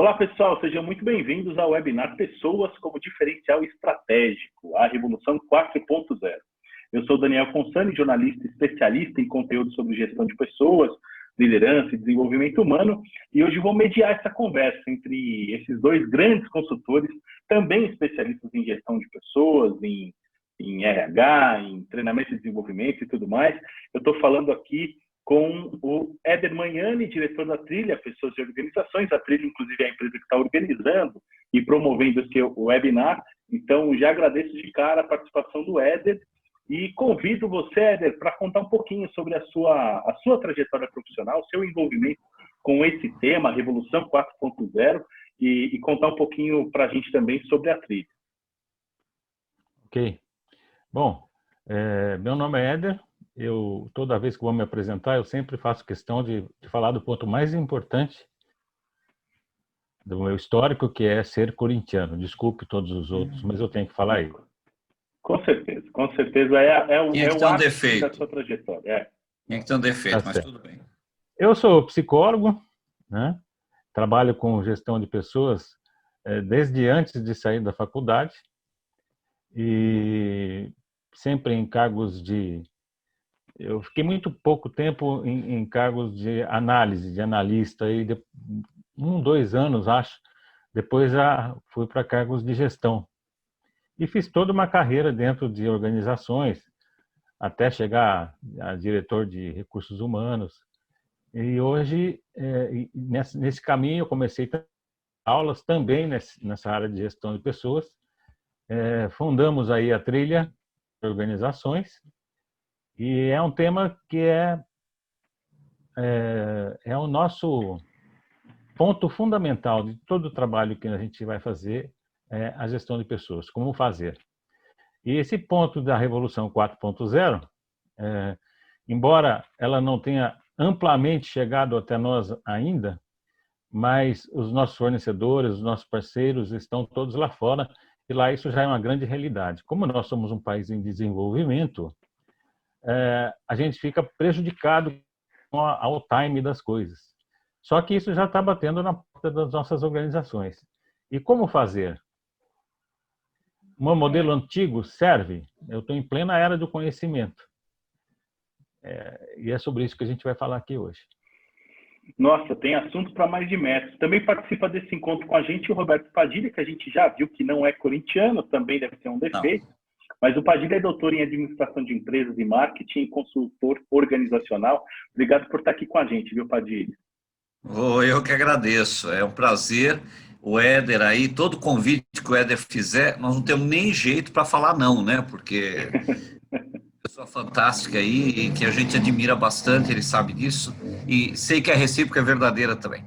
Olá, pessoal, sejam muito bem-vindos ao webinar Pessoas como Diferencial Estratégico, a Revolução 4.0. Eu sou Daniel Fonsani, jornalista especialista em conteúdo sobre gestão de pessoas, liderança e desenvolvimento humano, e hoje vou mediar essa conversa entre esses dois grandes consultores, também especialistas em gestão de pessoas, em RH, em treinamento e desenvolvimento e tudo mais. Eu estou falando aqui com o Éder Magnani, diretor da Trilha, Pessoas e Organizações. A Trilha, inclusive, é a empresa que está organizando e promovendo esse webinar. Então, já agradeço de cara a participação do Éder e convido você, Éder, para contar um pouquinho sobre a sua trajetória profissional, seu envolvimento com esse tema, Revolução 4.0, e contar um pouquinho para a gente também sobre a Trilha. Ok. Bom, meu nome é Éder. Toda vez que vou me apresentar, eu sempre faço questão de falar do ponto mais importante do meu histórico, que é ser corintiano. Desculpe todos os outros, mas eu tenho que falar aí. Com certeza, com certeza. É o ápice da sua trajetória. Tinha que ter um defeito, mas tudo bem. Eu sou psicólogo, né? Trabalho com gestão de pessoas desde antes de sair da faculdade e sempre em cargos de... Eu fiquei muito pouco tempo em cargos de análise, de analista, e 2 anos, acho. Depois já fui para cargos de gestão. E fiz toda uma carreira dentro de organizações, até chegar a diretor de recursos humanos. E hoje, nesse caminho, eu comecei a dar aulas também nessa área de gestão de pessoas. Fundamos aí a Trilha de Organizações, e é um tema que é o nosso ponto fundamental de todo o trabalho que a gente vai fazer, a gestão de pessoas, como fazer. E esse ponto da Revolução 4.0, embora ela não tenha amplamente chegado até nós ainda, mas os nossos fornecedores, os nossos parceiros estão todos lá fora, e lá isso já é uma grande realidade. Como nós somos um país em desenvolvimento, a gente fica prejudicado ao time das coisas. Só que isso já está batendo na porta das nossas organizações. E como fazer? Um modelo antigo serve? Eu estou em plena era do conhecimento. E é sobre isso que a gente vai falar aqui hoje. Nossa, tem assunto para mais de metros. Também participa desse encontro com a gente o Roberto Padilha, que a gente já viu que não é corintiano, também deve ser um defeito. Não. Mas o Padilha é doutor em administração de empresas e marketing e consultor organizacional. Obrigado por estar aqui com a gente, viu, Padilha? Eu que agradeço. É um prazer. O Éder aí, todo convite que o Éder fizer, nós não temos nem jeito para falar não, né? Porque pessoa fantástica aí e que a gente admira bastante, ele sabe disso. E sei que a recíproca é verdadeira também.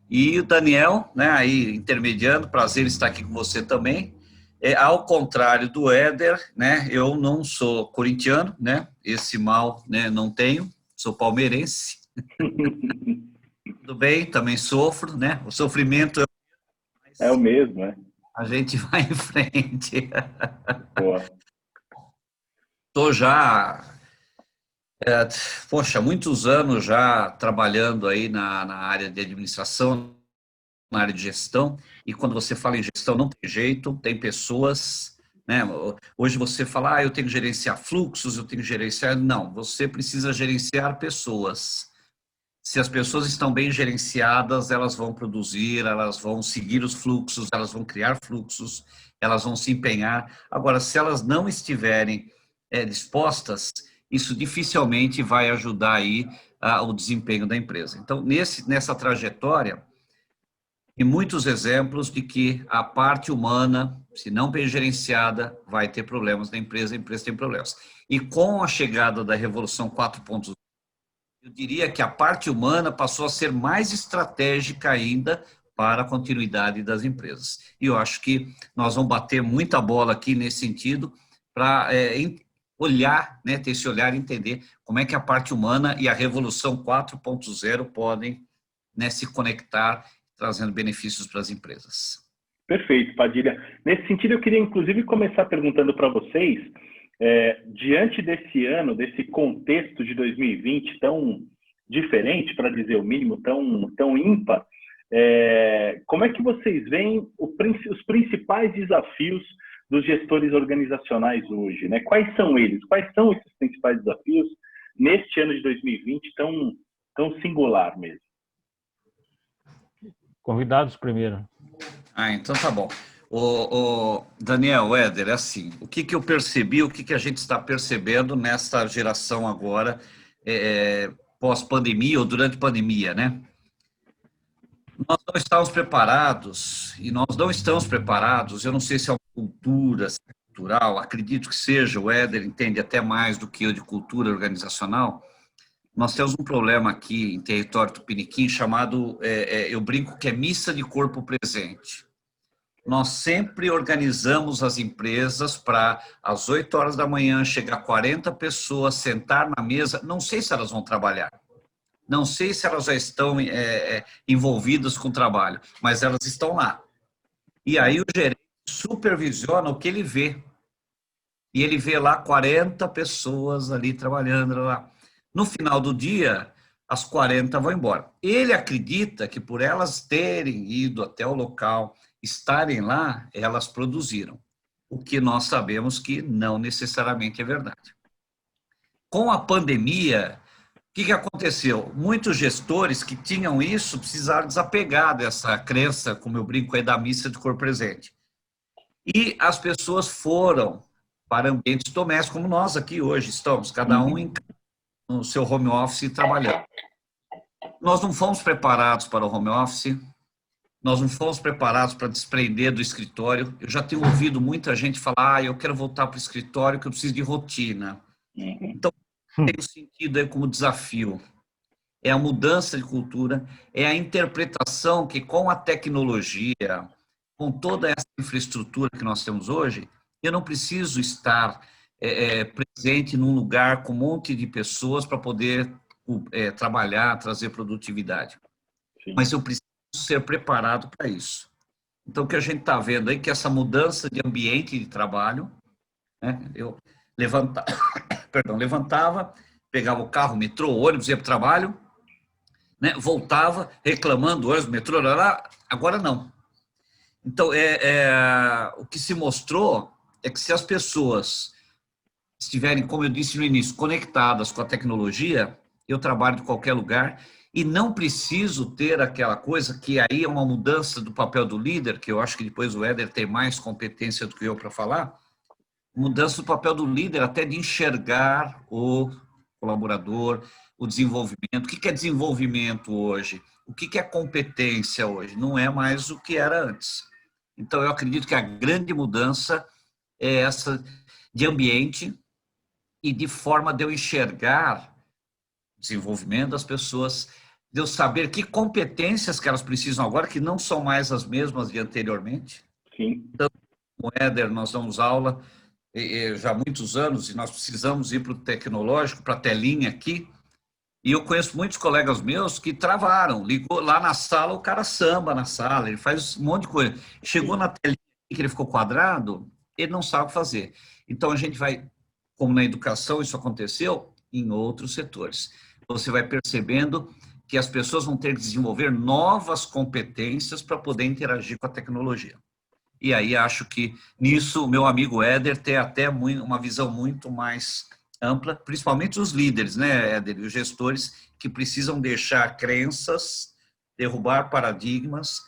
E o Daniel, né, aí intermediando, prazer estar aqui com você também. Ao contrário do Éder, né, eu não sou corintiano, né, esse mal, né, não tenho, sou palmeirense. Tudo bem, também sofro, né, o sofrimento é o mesmo, né? A gente vai em frente. Boa. Estou já, muitos anos já trabalhando aí na área de administração, na área de gestão, e quando você fala em gestão não tem jeito, tem pessoas, né? Hoje você fala, eu tenho que gerenciar fluxos, eu tenho que gerenciar... Não, você precisa gerenciar pessoas. Se as pessoas estão bem gerenciadas, elas vão produzir, elas vão seguir os fluxos, elas vão criar fluxos, elas vão se empenhar. Agora, se elas não estiverem dispostas, isso dificilmente vai ajudar aí o desempenho da empresa. Então, nessa trajetória, e muitos exemplos de que a parte humana, se não bem gerenciada, vai ter problemas na empresa, a empresa tem problemas. E com a chegada da Revolução 4.0, eu diria que a parte humana passou a ser mais estratégica ainda para a continuidade das empresas. E eu acho que nós vamos bater muita bola aqui nesse sentido para olhar, né, ter esse olhar e entender como é que a parte humana e a Revolução 4.0 podem, né, se conectar, trazendo benefícios para as empresas. Perfeito, Padilha. Nesse sentido, eu queria, inclusive, começar perguntando para vocês, diante desse ano, desse contexto de 2020 tão diferente, para dizer o mínimo, tão ímpar, Como é que vocês veem os principais desafios dos gestores organizacionais hoje, né? Quais são eles? Quais são esses principais desafios neste ano de 2020 tão singular mesmo? Convidados primeiro. Então tá bom. O Daniel, Éder, é assim, o que eu percebi, o que a gente está percebendo nessa geração agora, pós-pandemia ou durante a pandemia, né? Nós não estávamos preparados, e nós não estamos preparados, eu não sei se é uma cultura, se é cultural, acredito que seja, o Éder entende até mais do que eu de cultura organizacional. Nós temos um problema aqui em território tupiniquim chamado, eu brinco que é missa de corpo presente. Nós sempre organizamos as empresas para, às 8 horas da manhã, chegar 40 pessoas, sentar na mesa, não sei se elas vão trabalhar, não sei se elas já estão envolvidas com o trabalho, mas elas estão lá. E aí o gerente supervisiona o que ele vê. E ele vê lá 40 pessoas ali trabalhando lá. No final do dia, as 40 vão embora. Ele acredita que por elas terem ido até o local, estarem lá, elas produziram. O que nós sabemos que não necessariamente é verdade. Com a pandemia, o que aconteceu? Muitos gestores que tinham isso precisaram desapegar dessa crença, como eu brinco, da missa de corpo presente. E as pessoas foram para ambientes domésticos, como nós aqui hoje estamos, cada um no seu home office trabalhando. Nós não fomos preparados para o home office, nós não fomos preparados para desprender do escritório. Eu já tenho ouvido muita gente falar, eu quero voltar para o escritório, que eu preciso de rotina. Então, tem um sentido aí como desafio. É a mudança de cultura, é a interpretação que com a tecnologia, com toda essa infraestrutura que nós temos hoje, eu não preciso estar presente num lugar com um monte de pessoas para poder trabalhar, trazer produtividade. Sim. Mas eu preciso ser preparado para isso. Então, o que a gente está vendo aí, que essa mudança de ambiente de trabalho, né, eu levantava, pegava o carro, metrô, ônibus, ia para o trabalho, né, voltava reclamando, ônibus, metrô, agora não. Então, o que se mostrou é que se as pessoas estiverem, como eu disse no início, conectadas com a tecnologia, eu trabalho de qualquer lugar e não preciso ter aquela coisa que aí é uma mudança do papel do líder, que eu acho que depois o Éder tem mais competência do que eu para falar, mudança do papel do líder até de enxergar o colaborador, o desenvolvimento. O que é desenvolvimento hoje? O que é competência hoje? Não é mais o que era antes. Então, eu acredito que a grande mudança é essa de ambiente e de forma de eu enxergar o desenvolvimento das pessoas, de eu saber que competências que elas precisam agora, que não são mais as mesmas de anteriormente. Sim. Então, com o Éder, nós damos aula já há muitos anos e nós precisamos ir para o tecnológico, para a telinha aqui. E eu conheço muitos colegas meus que travaram. Ligou lá na sala, o cara samba na sala, ele faz um monte de coisa. Chegou na telinha que ele ficou quadrado, ele não sabe fazer. Então, a gente vai, como na educação isso aconteceu, em outros setores. Você vai percebendo que as pessoas vão ter que desenvolver novas competências para poder interagir com a tecnologia. E aí acho que nisso o meu amigo Éder tem até uma visão muito mais ampla, principalmente os líderes, né, Éder, e os gestores que precisam deixar crenças, derrubar paradigmas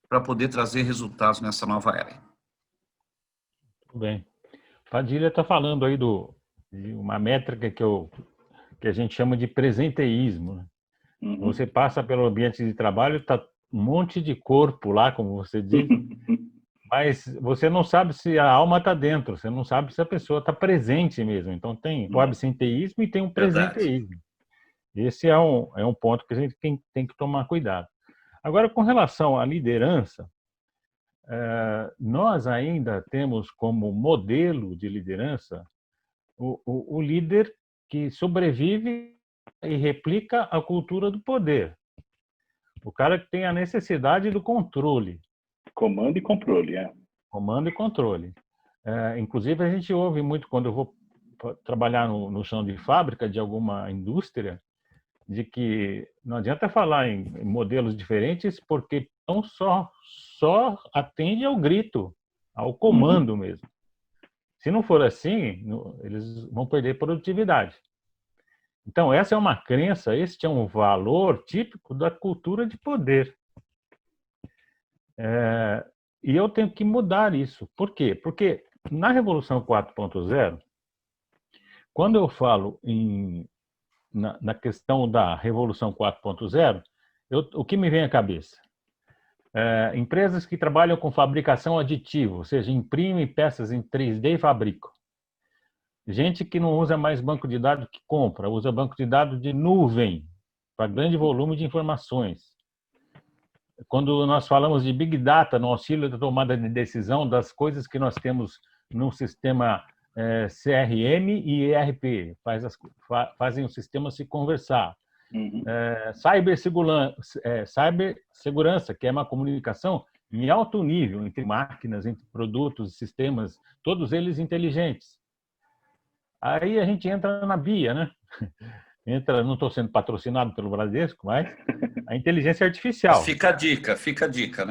para poder trazer resultados nessa nova era. Tudo bem. Padilha está falando aí de uma métrica que a gente chama de presenteísmo. Né? Você passa pelo ambiente de trabalho, está um monte de corpo lá, como você diz, mas você não sabe se a alma está dentro, você não sabe se a pessoa está presente mesmo. Então, tem o absenteísmo e tem o presenteísmo. Esse é um ponto que a gente tem que tomar cuidado. Agora, com relação à liderança, nós ainda temos como modelo de liderança o líder que sobrevive e replica a cultura do poder. O cara que tem a necessidade do controle. Comando e controle, Comando e controle. Inclusive, a gente ouve muito quando eu vou trabalhar no chão de fábrica de alguma indústria, de que não adianta falar em modelos diferentes, porque não só atende ao grito, ao comando mesmo. Se não for assim, eles vão perder produtividade. Então, essa é uma crença, este é um valor típico da cultura de poder. E eu tenho que mudar isso. Por quê? Porque na Revolução 4.0, quando eu falo na questão da Revolução 4.0, o que me vem à cabeça? Empresas que trabalham com fabricação aditiva, ou seja, imprimem peças em 3D e fabricam. Gente que não usa mais banco de dados que compra, usa banco de dados de nuvem, para grande volume de informações. Quando nós falamos de Big Data, no auxílio da tomada de decisão das coisas que nós temos no sistema CRM e ERP, fazem o sistema se conversar. Cibersegurança, que é uma comunicação em alto nível entre máquinas, entre produtos, sistemas, todos eles inteligentes. Aí a gente entra na BIA, né? Não estou sendo patrocinado pelo Bradesco, mas a inteligência artificial. Mas fica a dica, né? Fica a dica.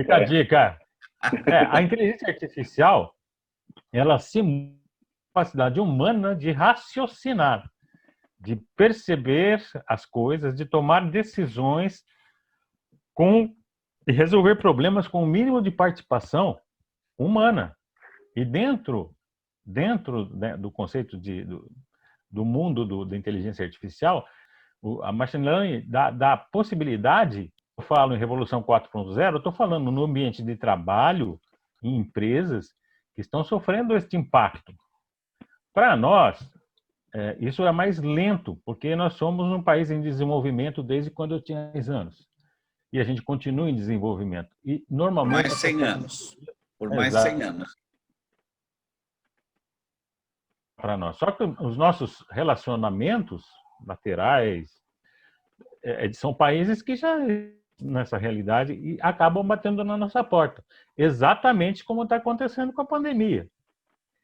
Fica a dica. A inteligência artificial, ela simula a capacidade humana de raciocinar, de perceber as coisas, de tomar decisões e resolver problemas com o mínimo de participação humana. E dentro do conceito do mundo da inteligência artificial, a machine learning dá possibilidade, eu falo em Revolução 4.0, eu estou falando no ambiente de trabalho, em empresas que estão sofrendo este impacto. Para nós, isso é mais lento, porque nós somos um país em desenvolvimento desde quando eu tinha 10 anos. E a gente continua em desenvolvimento. E normalmente... Por mais 100 anos. Por mais 100 anos. Para nós. Só que os nossos relacionamentos laterais são países que já nessa realidade e acabam batendo na nossa porta. Exatamente como está acontecendo com a pandemia.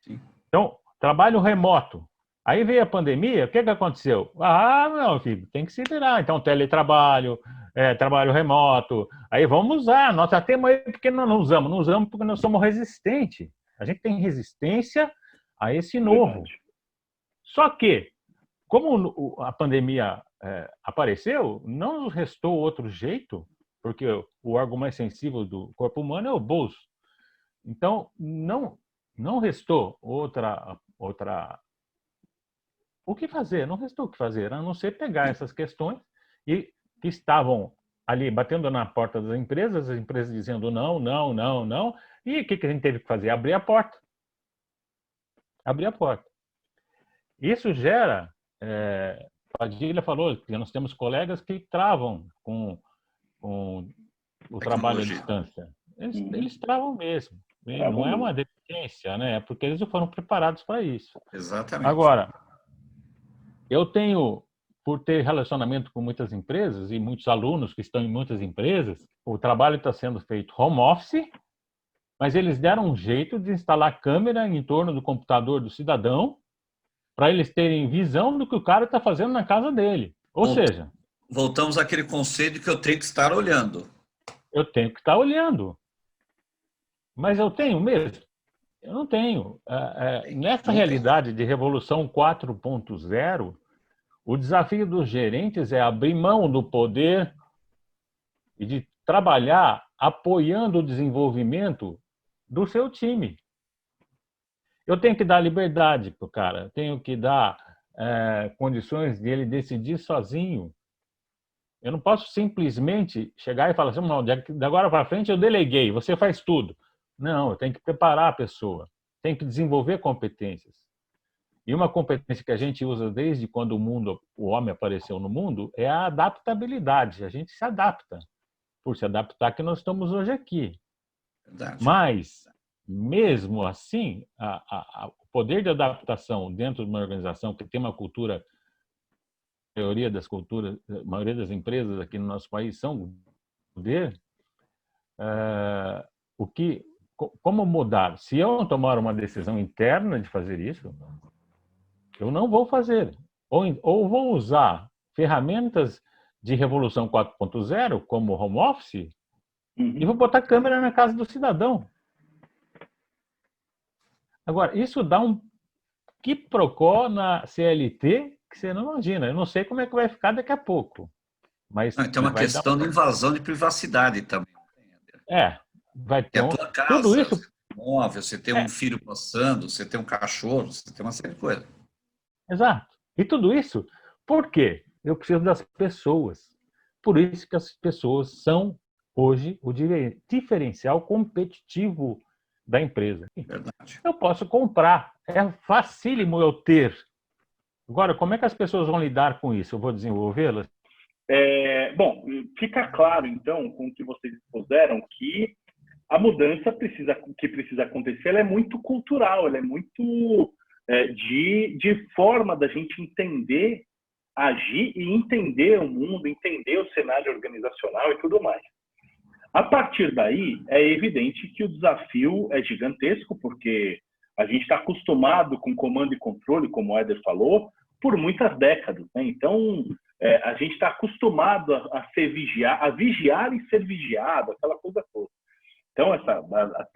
Sim. Então, trabalho remoto. Aí veio a pandemia, o que aconteceu? Meu filho, tem que se virar. Então, teletrabalho, trabalho remoto. Aí vamos usar. Nós já temos aí porque nós não usamos. Não usamos porque nós somos resistentes. A gente tem resistência a esse novo. Verdade. Só que, como a pandemia apareceu, não nos restou outro jeito, porque o órgão mais sensível do corpo humano é o bolso. Então, não restou outra... O que fazer? Não restou o que fazer, a não ser pegar essas questões que estavam ali batendo na porta das empresas, as empresas dizendo não, não, não, não. E o que a gente teve que fazer? Abrir a porta. Abrir a porta. Isso gera... Padilha falou que nós temos colegas que travam com o trabalho à distância. Eles travam mesmo. Não é uma deficiência, né? É porque eles não foram preparados para isso. Exatamente. Agora, eu tenho, por ter relacionamento com muitas empresas e muitos alunos que estão em muitas empresas, o trabalho está sendo feito home office, mas eles deram um jeito de instalar câmera em torno do computador do cidadão para eles terem visão do que o cara está fazendo na casa dele. Ou seja... Voltamos àquele conceito que eu tenho que estar olhando. Eu tenho que estar olhando. Mas eu tenho mesmo? Eu não tenho. Nessa realidade de Revolução 4.0, o desafio dos gerentes é abrir mão do poder e de trabalhar apoiando o desenvolvimento do seu time. Eu tenho que dar liberdade para o cara, tenho que dar condições de ele decidir sozinho. Eu não posso simplesmente chegar e falar assim, não, de agora para frente eu deleguei, você faz tudo. Não, eu tenho que preparar a pessoa, tenho que desenvolver competências. E uma competência que a gente usa desde quando o homem apareceu no mundo é a adaptabilidade. A gente se adapta. Por se adaptar que nós estamos hoje aqui. Verdade. Mas, mesmo assim, o poder de adaptação dentro de uma organização que tem uma cultura, a maioria das culturas, a maioria das empresas aqui no nosso país são poder, como mudar? Se eu não tomar uma decisão interna de fazer isso, eu não vou fazer. Ou vou usar ferramentas de revolução 4.0, como o home office, e vou botar câmera na casa do cidadão. Agora, isso dá um quiprocó na CLT que você não imagina. Eu não sei como é que vai ficar daqui a pouco. Mas tem uma questão de invasão de privacidade também. Vai ter a tua casa, tudo isso. Móvel, você tem um filho passando, você tem um cachorro, você tem uma série de coisas. Exato. E tudo isso, por quê? Eu preciso das pessoas. Por isso que as pessoas são, hoje, o diferencial competitivo da empresa. Verdade. Eu posso comprar, é facílimo eu ter. Agora, como é que as pessoas vão lidar com isso? Eu vou desenvolvê-las? Bom, fica claro, então, com o que vocês expuseram, que a mudança que precisa acontecer, ela é muito cultural, ela é muito de forma da gente entender, agir e entender o mundo, entender o cenário organizacional e tudo mais. A partir daí, é evidente que o desafio é gigantesco, porque a gente está acostumado com comando e controle, como o Éder falou, por muitas décadas, né? Então, a gente está acostumado a vigiar e ser vigiado, aquela coisa toda. Então,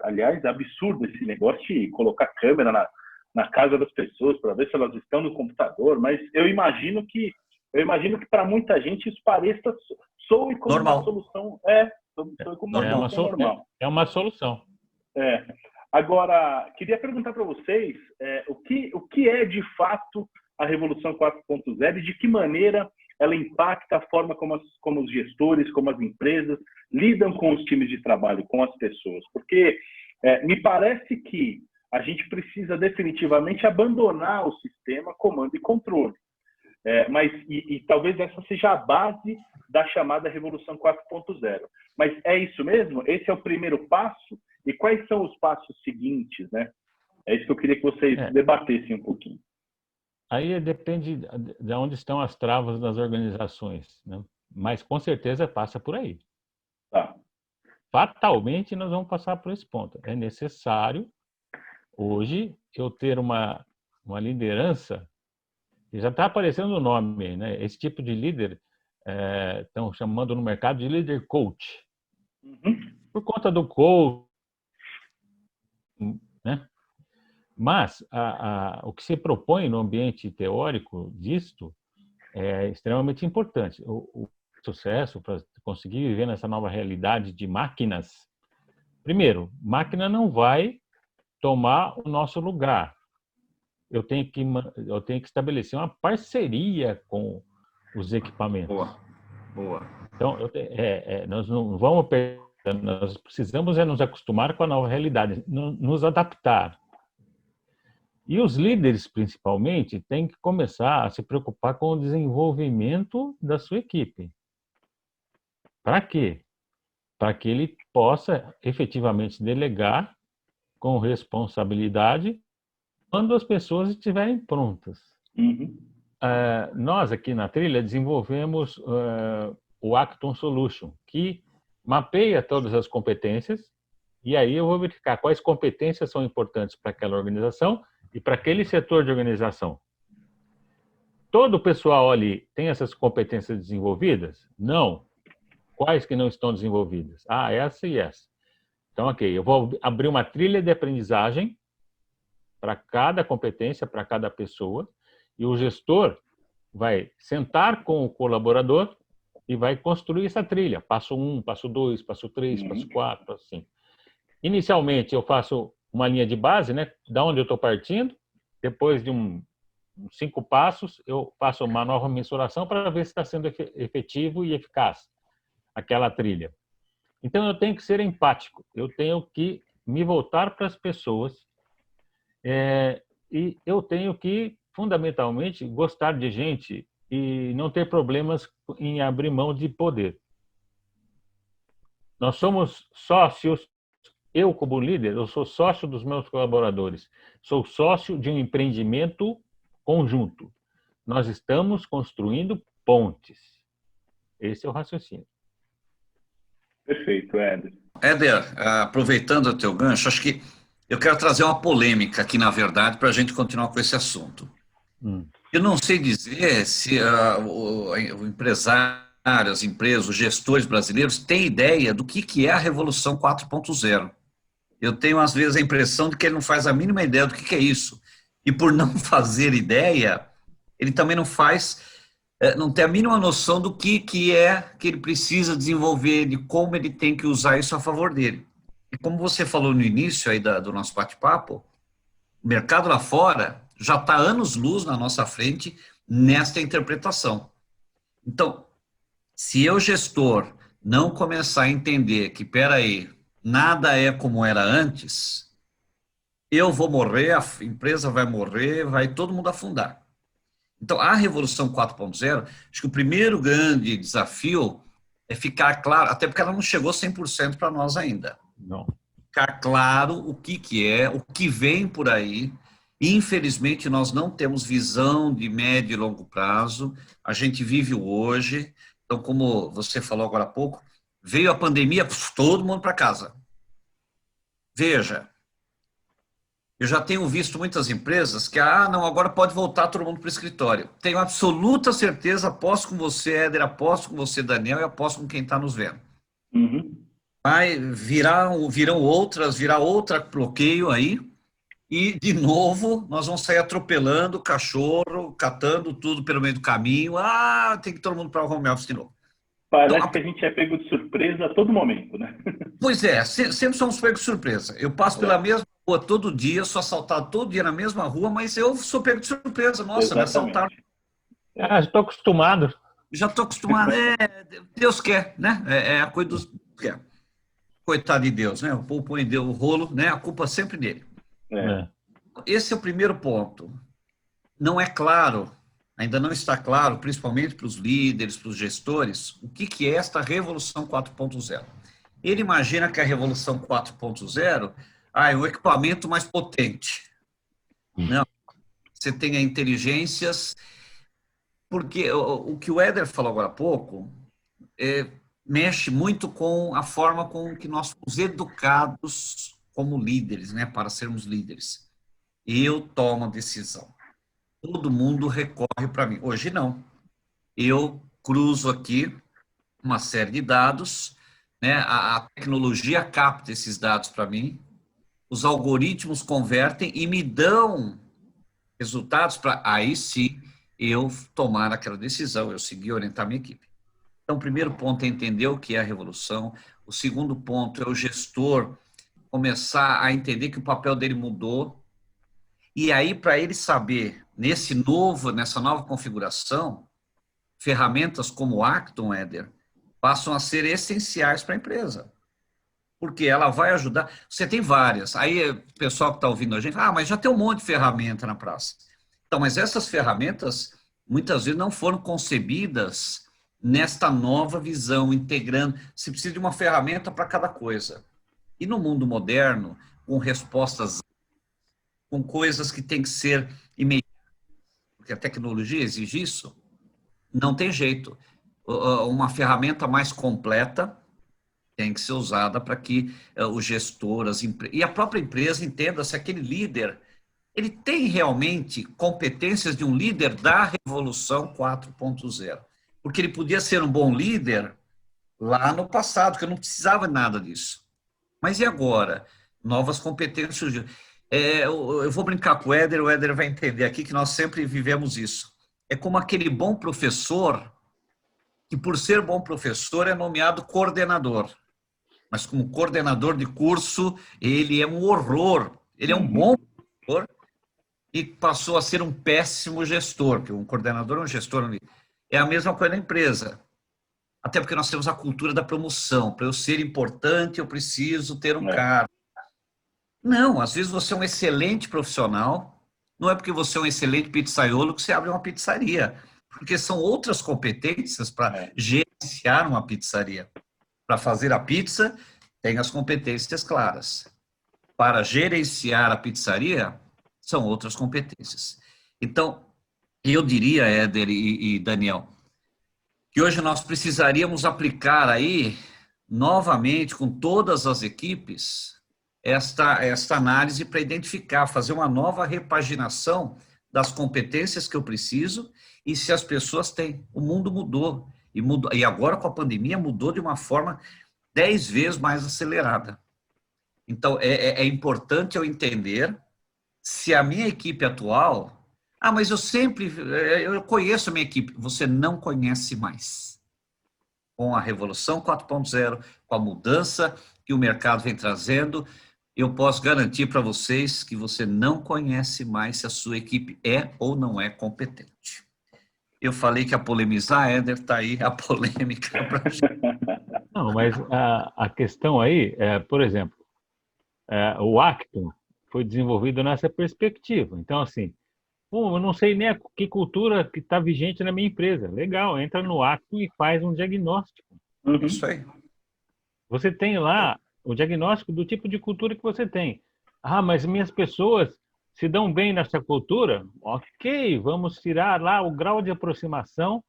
aliás, é absurdo esse negócio de colocar câmera na casa das pessoas para ver se elas estão no computador, mas eu imagino que para muita gente isso soe como normal. uma solução. Soe como uma solução normal. É uma solução. Agora, queria perguntar para vocês o que é de fato a Revolução 4.0 e de que maneira ela impacta a forma como os gestores, como as empresas lidam com os times de trabalho, com as pessoas. Porque me parece que a gente precisa definitivamente abandonar o sistema comando e controle. E talvez essa seja a base da chamada Revolução 4.0. Mas é isso mesmo? Esse é o primeiro passo? E quais são os passos seguintes, né? É isso que eu queria que vocês debatessem um pouquinho. Aí depende de onde estão as travas das organizações, né? Mas com certeza passa por aí. Tá. Fatalmente nós vamos passar por esse ponto. É necessário, hoje, eu ter uma liderança, e já está aparecendo o nome, né? Esse tipo de líder estão chamando no mercado de líder coach. Por conta do coach, né? Mas o que se propõe no ambiente teórico disto é extremamente importante. O sucesso para conseguir viver nessa nova realidade de máquinas. Primeiro, máquina não vai tomar o nosso lugar. Eu tenho que estabelecer uma parceria com os equipamentos. Boa. Então, nós não vamos perder, nós precisamos nos acostumar com a nova realidade, nos adaptar. E os líderes, principalmente, têm que começar a se preocupar com o desenvolvimento da sua equipe. Para quê? Para que ele possa efetivamente delegar com responsabilidade quando as pessoas estiverem prontas. Nós, aqui na Trilha, desenvolvemos o Acton Solution, que mapeia todas as competências, e aí eu vou verificar quais competências são importantes para aquela organização e para aquele setor de organização. Todo o pessoal ali tem essas competências desenvolvidas? Não. Quais que não estão desenvolvidas? Essa e essa. Então, ok, eu vou abrir uma trilha de aprendizagem para cada competência, para cada pessoa, e o gestor vai sentar com o colaborador e vai construir essa trilha. Passo 1, passo 2, passo 3, passo 4, passo 5. Inicialmente, eu faço uma linha de base, né? Da onde eu estou partindo. Depois de 5 passos, eu faço uma nova mensuração para ver se está sendo efetivo e eficaz aquela trilha. Então, eu tenho que ser empático. Eu tenho que me voltar para as pessoas e eu tenho que, fundamentalmente, gostar de gente e não ter problemas em abrir mão de poder. Nós somos sócios. Eu, como líder, eu sou sócio dos meus colaboradores. Sou sócio de um empreendimento conjunto. Nós estamos construindo pontes. Esse é o raciocínio. Perfeito, Éder. Éder, aproveitando o teu gancho, acho que eu quero trazer uma polêmica aqui, na verdade, para a gente continuar com esse assunto. Eu não sei dizer se o empresário, as empresas, os gestores brasileiros têm ideia do que é a Revolução 4.0. Eu tenho, às vezes, a impressão de que ele não faz a mínima ideia do que é isso. E por não fazer ideia, ele também não faz, não tem a mínima noção do que é que ele precisa desenvolver, de como ele tem que usar isso a favor dele. E como você falou no início aí do nosso bate-papo, o mercado lá fora já está anos-luz na nossa frente nesta interpretação. Então, se eu, gestor, não começar a entender que, peraí, nada é como era antes, eu vou morrer, a empresa vai morrer, vai todo mundo afundar. Então, a Revolução 4.0, acho que o primeiro grande desafio é ficar claro, até porque ela não chegou 100% para nós ainda. Não. Ficar claro o que é, o que vem por aí. Infelizmente, nós não temos visão de médio e longo prazo, a gente vive o hoje. Então, como você falou agora há pouco, veio a pandemia, todo mundo para casa. Veja, eu já tenho visto muitas empresas que, não, agora pode voltar todo mundo para o escritório. Tenho absoluta certeza, aposto com você, Éder, aposto com você, Daniel, e aposto com quem está nos vendo. Uhum. Vai virá outra bloqueio aí, e, de novo, nós vamos sair atropelando o cachorro, catando tudo pelo meio do caminho. Tem que todo mundo para o home office de novo. Parece Então, que a gente é pego de surpresa a todo momento, né? pois é, sempre somos pegos de surpresa. Eu passo pela mesma rua todo dia, sou assaltado todo dia na mesma rua, mas eu sou pego de surpresa. Nossa, me assaltaram. Estou acostumado. Já estou acostumado. Deus quer, né? É a coisa dos quer. Coitado de Deus, né? O povo põe o rolo, né? A culpa sempre dele. Esse é o primeiro ponto. Não é claro, ainda não está claro, principalmente para os líderes, para os gestores, o que é esta Revolução 4.0. Ele imagina que a Revolução 4.0 é um equipamento mais potente. Não, você tem inteligências, porque o que o Éder falou agora há pouco mexe muito com a forma com que nós fomos educados como líderes, né, para sermos líderes. Eu tomo a decisão. Todo mundo recorre para mim. Hoje não. Eu cruzo aqui uma série de dados, né? A tecnologia capta esses dados para mim, os algoritmos convertem e me dão resultados para aí sim eu tomar aquela decisão, eu seguir orientar minha equipe. Então, o primeiro ponto é entender o que é a revolução. O segundo ponto é o gestor começar a entender que o papel dele mudou. E aí, para ele saber, nessa nova configuração, ferramentas como o Acton, Éder, passam a ser essenciais para a empresa. Porque ela vai ajudar. Você tem várias. Aí, o pessoal que está ouvindo a gente, mas já tem um monte de ferramenta na praça. Então, mas essas ferramentas, muitas vezes, não foram concebidas nesta nova visão, integrando. Você precisa de uma ferramenta para cada coisa. E no mundo moderno, com respostas, com coisas que têm que ser imediatas, porque a tecnologia exige isso, não tem jeito. Uma ferramenta mais completa tem que ser usada para que o gestor, e a própria empresa entenda se aquele líder, ele tem realmente competências de um líder da Revolução 4.0. Porque ele podia ser um bom líder lá no passado, que eu não precisava de nada disso. Mas e agora? Novas competências. Eu vou brincar com o Éder vai entender aqui que nós sempre vivemos isso. É como aquele bom professor, que por ser bom professor é nomeado coordenador. Mas como coordenador de curso, ele é um horror. Ele é um bom professor e passou a ser um péssimo gestor, porque um coordenador é um gestor. É a mesma coisa na empresa. Até porque nós temos a cultura da promoção. Para eu ser importante, eu preciso ter um cargo. Não, às vezes você é um excelente profissional, não é porque você é um excelente pizzaiolo que você abre uma pizzaria, porque são outras competências para gerenciar uma pizzaria. Para fazer a pizza, tem as competências claras. Para gerenciar a pizzaria, são outras competências. Então, eu diria, Éder e Daniel, que hoje nós precisaríamos aplicar aí, novamente, com todas as equipes, esta análise para identificar, fazer uma nova repaginação das competências que eu preciso e se as pessoas têm. O mundo mudou. E agora, com a pandemia, mudou de uma forma 10 vezes mais acelerada. Então, é importante eu entender se a minha equipe atual... mas eu conheço a minha equipe. Você não conhece mais. Com a Revolução 4.0, com a mudança que o mercado vem trazendo, eu posso garantir para vocês que você não conhece mais se a sua equipe é ou não é competente. Eu falei que ia polemizar, Éder, está aí a polêmica para Não, mas a questão aí, por exemplo, o Acton foi desenvolvido nessa perspectiva. Então, assim, eu não sei nem que cultura que está vigente na minha empresa. Legal, entra no Acton e faz um diagnóstico. Isso aí. Você tem lá o diagnóstico do tipo de cultura que você tem. Mas minhas pessoas se dão bem nessa cultura? Ok, vamos tirar lá o grau de aproximação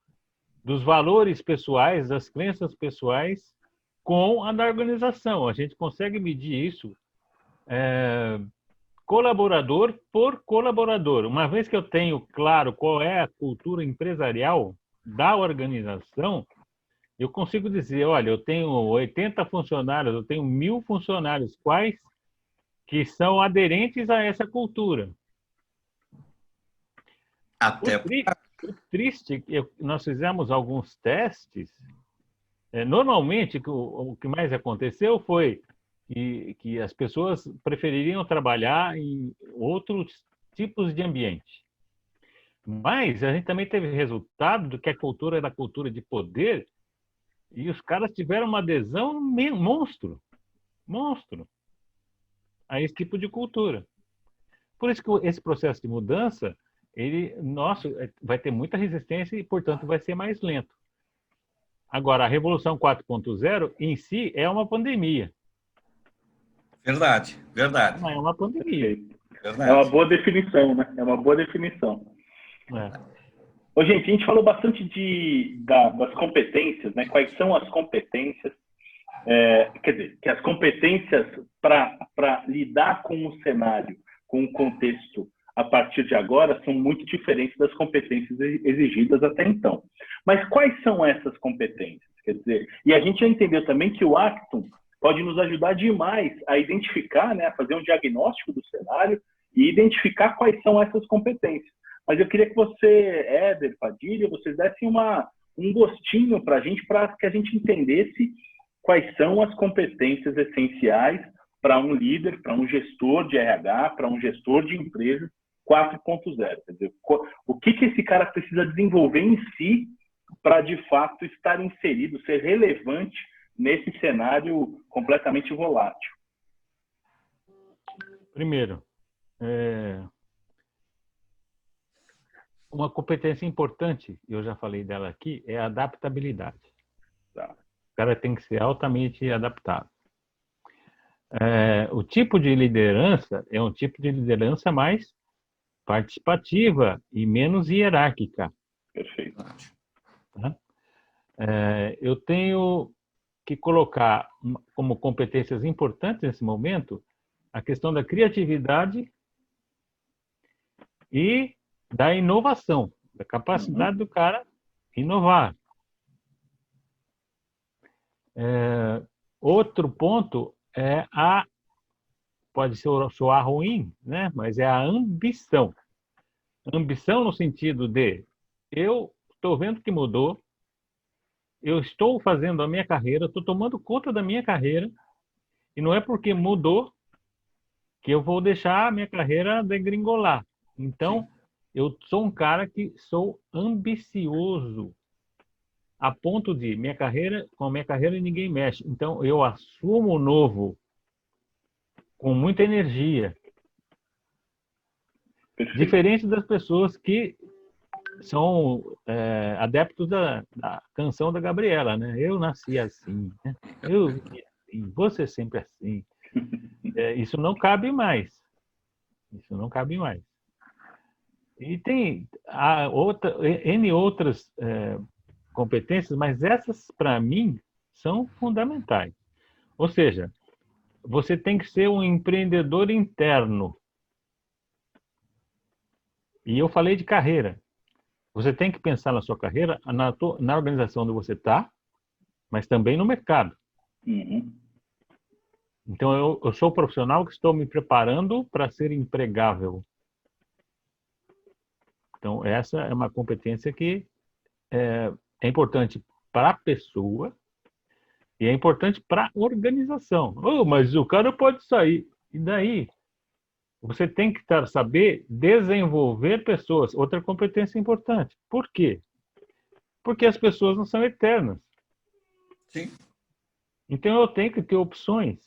dos valores pessoais, das crenças pessoais com a da organização. A gente consegue medir isso colaborador por colaborador. Uma vez que eu tenho claro qual é a cultura empresarial da organização, eu consigo dizer, olha, eu tenho 80 funcionários, eu tenho 1.000 funcionários, quais que são aderentes a essa cultura. O triste é que nós fizemos alguns testes. Normalmente, o que mais aconteceu foi que as pessoas prefeririam trabalhar em outros tipos de ambiente. Mas a gente também teve resultado do que a cultura era cultura de poder, e os caras tiveram uma adesão monstro a esse tipo de cultura. Por isso que esse processo de mudança, vai ter muita resistência e, portanto, vai ser mais lento. Agora, a Revolução 4.0 em si é uma pandemia. Verdade. Não é uma pandemia. Verdade. É uma boa definição, né? É uma boa definição. Ô, gente, a gente falou bastante das competências, né? Quais são as competências? Quer dizer, que as competências para lidar com o cenário, com o contexto a partir de agora, são muito diferentes das competências exigidas até então. Mas quais são essas competências? Quer dizer, e a gente já entendeu também que o Acton pode nos ajudar demais a identificar, né, a fazer um diagnóstico do cenário e identificar quais são essas competências. Mas eu queria que você, Éder, Padilha, vocês dessem um gostinho para que a gente entendesse quais são as competências essenciais para um líder, para um gestor de RH, para um gestor de empresa 4.0. Quer dizer, o que esse cara precisa desenvolver em si para, de fato, estar inserido, ser relevante nesse cenário completamente volátil? Primeiro, uma competência importante, eu já falei dela aqui, é a adaptabilidade. Tá. O cara tem que ser altamente adaptável. O tipo de liderança é um tipo de liderança mais participativa e menos hierárquica. Perfeito. Tá? Eu tenho que colocar como competências importantes nesse momento a questão da criatividade e da inovação, da capacidade do cara inovar. Outro ponto pode soar ruim, né? Mas é a ambição. Ambição no sentido de eu estou vendo que mudou, eu estou fazendo a minha carreira, estou tomando conta da minha carreira, e não é porque mudou que eu vou deixar a minha carreira degringolar. Então, eu sou um cara que sou ambicioso, a ponto de com a minha carreira ninguém mexe. Então, eu assumo o novo com muita energia. Perfeito. Diferente das pessoas que são adeptos da canção da Gabriela, né? Eu nasci assim, né? Eu vivi assim, você sempre assim. Isso não cabe mais. Isso não cabe mais. E tem N outras competências, mas essas, para mim, são fundamentais. Ou seja, você tem que ser um empreendedor interno. E eu falei de carreira. Você tem que pensar na sua carreira, na organização onde você está, mas também no mercado. Uhum. Então, eu sou profissional que estou me preparando para ser empregável. Então, essa é uma competência que é importante para a pessoa e é importante para a organização. Oh, mas o cara pode sair. E daí? Você tem que saber desenvolver pessoas. Outra competência importante. Por quê? Porque as pessoas não são eternas. Sim. Então, eu tenho que ter opções.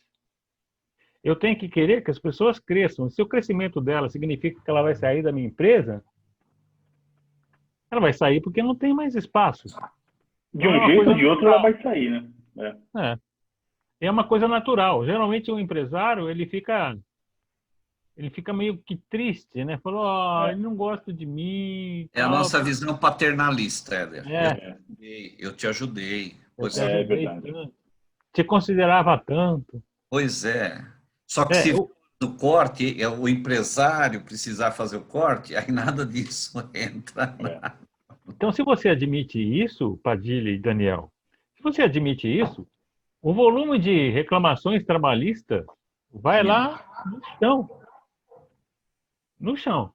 Eu tenho que querer que as pessoas cresçam. Se o crescimento dela significa que ela vai sair da minha empresa, ela vai sair porque não tem mais espaço. De Então, é um uma jeito coisa ou de outro ela natural. vai sair, né? É uma coisa natural. Geralmente, o empresário, ele fica meio que triste, né? Falou, ele não gosta de mim e É a tal. nossa visão paternalista, Éder. É, Eu te ajudei. eu te É ajudei verdade. tanto. Te considerava tanto. Pois é. Só que É, se do corte, o empresário precisar fazer o corte, aí nada disso entra. É. então, se você admite isso, Padilha e Daniel, se você admite isso, o volume de reclamações trabalhistas vai Diminui. lá no chão. No chão.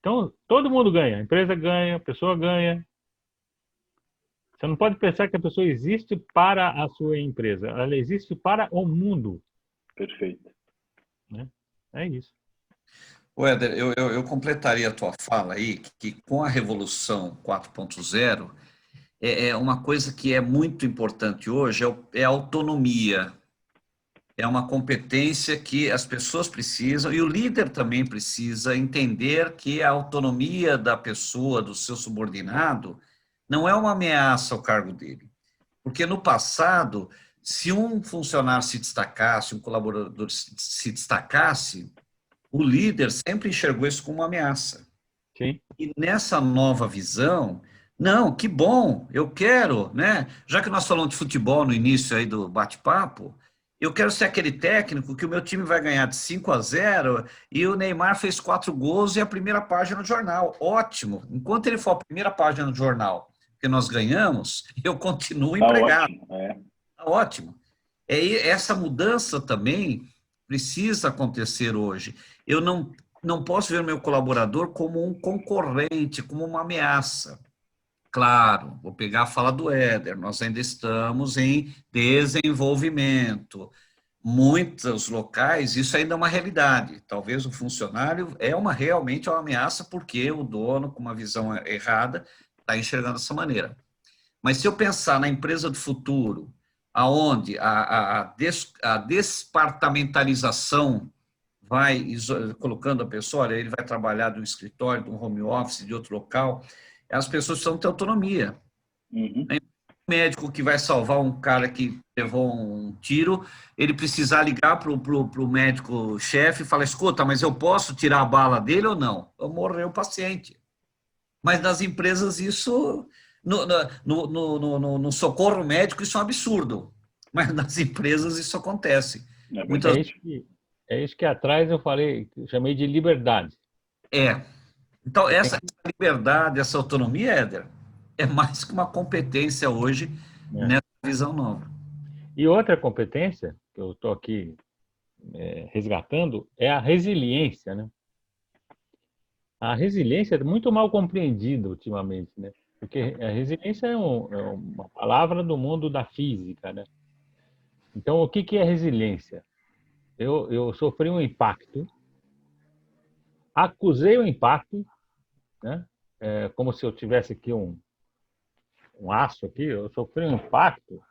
Então, todo mundo ganha. A empresa ganha, a pessoa ganha. Você não pode pensar que a pessoa existe para a sua empresa. Ela existe para o mundo. Perfeito. Né? É isso. Éder, eu completaria a tua fala aí, que com a Revolução 4.0, uma coisa que é muito importante hoje é a autonomia. É uma competência que as pessoas precisam, e o líder também precisa entender que a autonomia da pessoa, do seu subordinado, não é uma ameaça ao cargo dele. Porque no passado, se um funcionário se destacasse, um colaborador se destacasse, o líder sempre enxergou isso como uma ameaça. Sim. E nessa nova visão, não, que bom, eu quero, né? Já que nós falamos de futebol no início aí do bate-papo, eu quero ser aquele técnico que o meu time vai ganhar de 5-0 e o Neymar fez 4 gols e a primeira página do jornal. Ótimo. Enquanto ele for a primeira página do jornal que nós ganhamos, eu continuo Tá empregado. ótimo. Tá ótimo. Essa mudança também precisa acontecer hoje. Eu não posso ver o meu colaborador como um concorrente, como uma ameaça. Claro, vou pegar a fala do Éder, nós ainda estamos em desenvolvimento. Muitos locais, isso ainda é uma realidade. Talvez o funcionário realmente uma ameaça porque o dono, com uma visão errada, está enxergando dessa maneira. Mas se eu pensar na empresa do futuro, aonde a despartamentalização vai colocando a pessoa, olha, ele vai trabalhar de um escritório, de um home office, de outro local, as pessoas precisam ter autonomia. Uhum. O médico que vai salvar um cara que levou um tiro, ele precisar ligar para o médico-chefe e falar, escuta, mas eu posso tirar a bala dele ou não? Ou morreu o paciente. Mas nas empresas isso, no socorro médico, isso é um absurdo. Mas nas empresas isso acontece. É Muitas É isso que atrás eu falei, eu chamei de liberdade. é. Então, Você tem essa que, liberdade, essa autonomia, Éder, é mais que uma competência hoje né? nessa visão nova. E outra competência que eu estou aqui resgatando é a resiliência, né? A resiliência é muito mal compreendida ultimamente, né? Porque a resiliência é uma palavra do mundo da física, né? Então, o que é resiliência? Eu sofri um impacto, acusei o impacto, né? Como se eu tivesse aqui um aço aqui, eu sofri um impacto.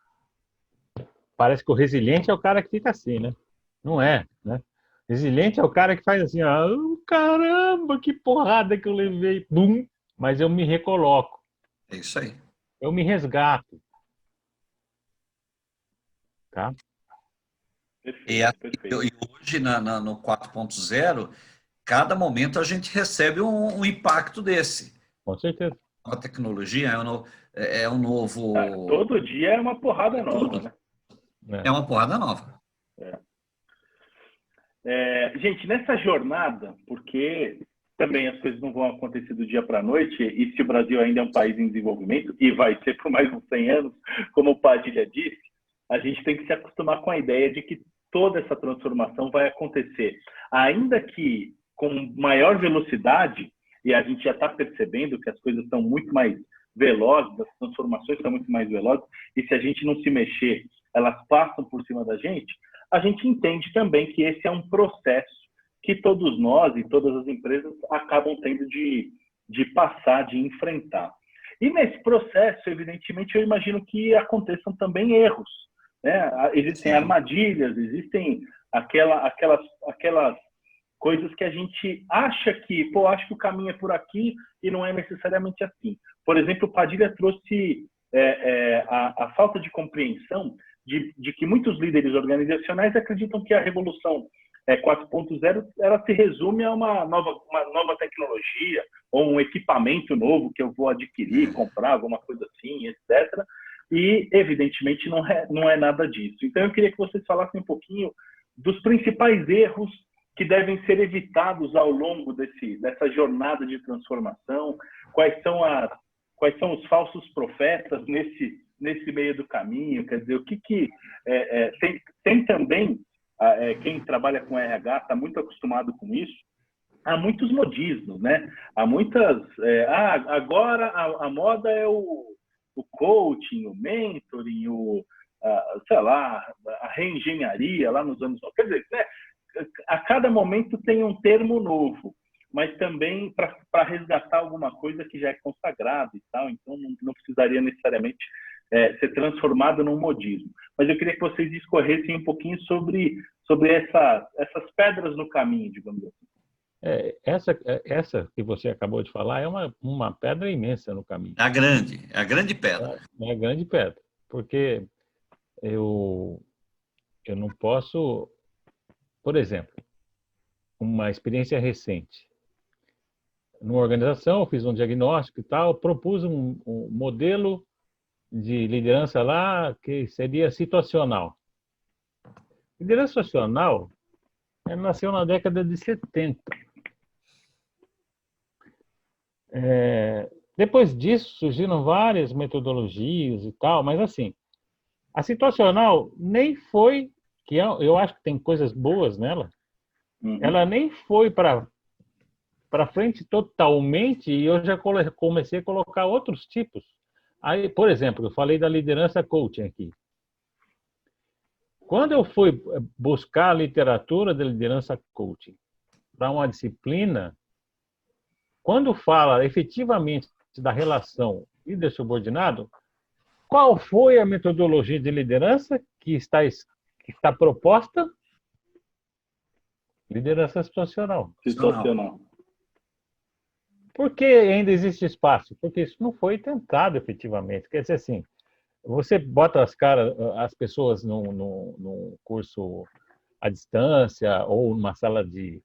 Parece que o resiliente é o cara que fica assim, né? Não é, né? Resiliente é o cara que faz assim, ó, caramba, que porrada que eu levei, bum, mas eu me recoloco, É isso aí. eu me resgato, tá? Perfeito, perfeito. E hoje, no 4.0, cada momento a gente recebe um impacto desse. Com certeza. A tecnologia é um novo. Todo dia é uma porrada nova, Tudo. né? Né? É uma porrada nova. Gente, nessa jornada, porque também as coisas não vão acontecer do dia para a noite, e se o Brasil ainda é um país em desenvolvimento, e vai ser por mais uns 100 anos, como o Padilha disse, a gente tem que se acostumar com a ideia de que toda essa transformação vai acontecer, ainda que com maior velocidade, e a gente já está percebendo que as coisas estão muito mais velozes, as transformações são muito mais velozes, e se a gente não se mexer, elas passam por cima da gente, a gente entende também que esse é um processo que todos nós e todas as empresas acabam tendo de passar, de enfrentar. E nesse processo, evidentemente, eu imagino que aconteçam também erros, né? Existem armadilhas, existem aquelas coisas que a gente acha que, acho que o caminho é por aqui e não é necessariamente assim. Por exemplo, o Padilha trouxe a falta de compreensão de que muitos líderes organizacionais acreditam que a revolução 4.0 ela se resume a uma nova tecnologia ou um equipamento novo que eu vou adquirir, comprar, alguma coisa assim, etc. E, evidentemente, não é nada disso. Então, eu queria que vocês falassem um pouquinho dos principais erros que devem ser evitados ao longo dessa jornada de transformação, quais são os falsos profetas nesse meio do caminho, quer dizer, o que tem também, quem trabalha com RH está muito acostumado com isso, há muitos modismos, né? Há muitas, agora a moda é o coaching, o mentoring, sei lá, a reengenharia lá nos anos 90. Quer dizer, né? A cada momento tem um termo novo, mas também para resgatar alguma coisa que já é consagrada e tal, então não precisaria necessariamente ser transformado num modismo. Mas eu queria que vocês discorressem um pouquinho sobre essas pedras no caminho, digamos assim. Essa que você acabou de falar é uma pedra imensa no caminho. É a grande pedra. É a grande pedra, porque eu não posso, por exemplo, uma experiência recente. Numa organização, eu fiz um diagnóstico e tal, propus um modelo de liderança lá que seria situacional. Liderança situacional nasceu na década de 70. Depois disso, surgiram várias metodologias e tal, mas assim, a situacional nem foi, que eu acho que tem coisas boas nela, ela nem foi para frente totalmente e eu já comecei a colocar outros tipos. Aí, por exemplo, eu falei da liderança coaching aqui. Quando eu fui buscar a literatura da liderança coaching para uma disciplina, quando fala efetivamente da relação líder-subordinado, qual foi a metodologia de liderança que está proposta? Liderança situacional. Situacional. Por que ainda existe espaço? Porque isso não foi tentado efetivamente. Quer dizer assim, você bota as pessoas num curso à distância ou numa sala de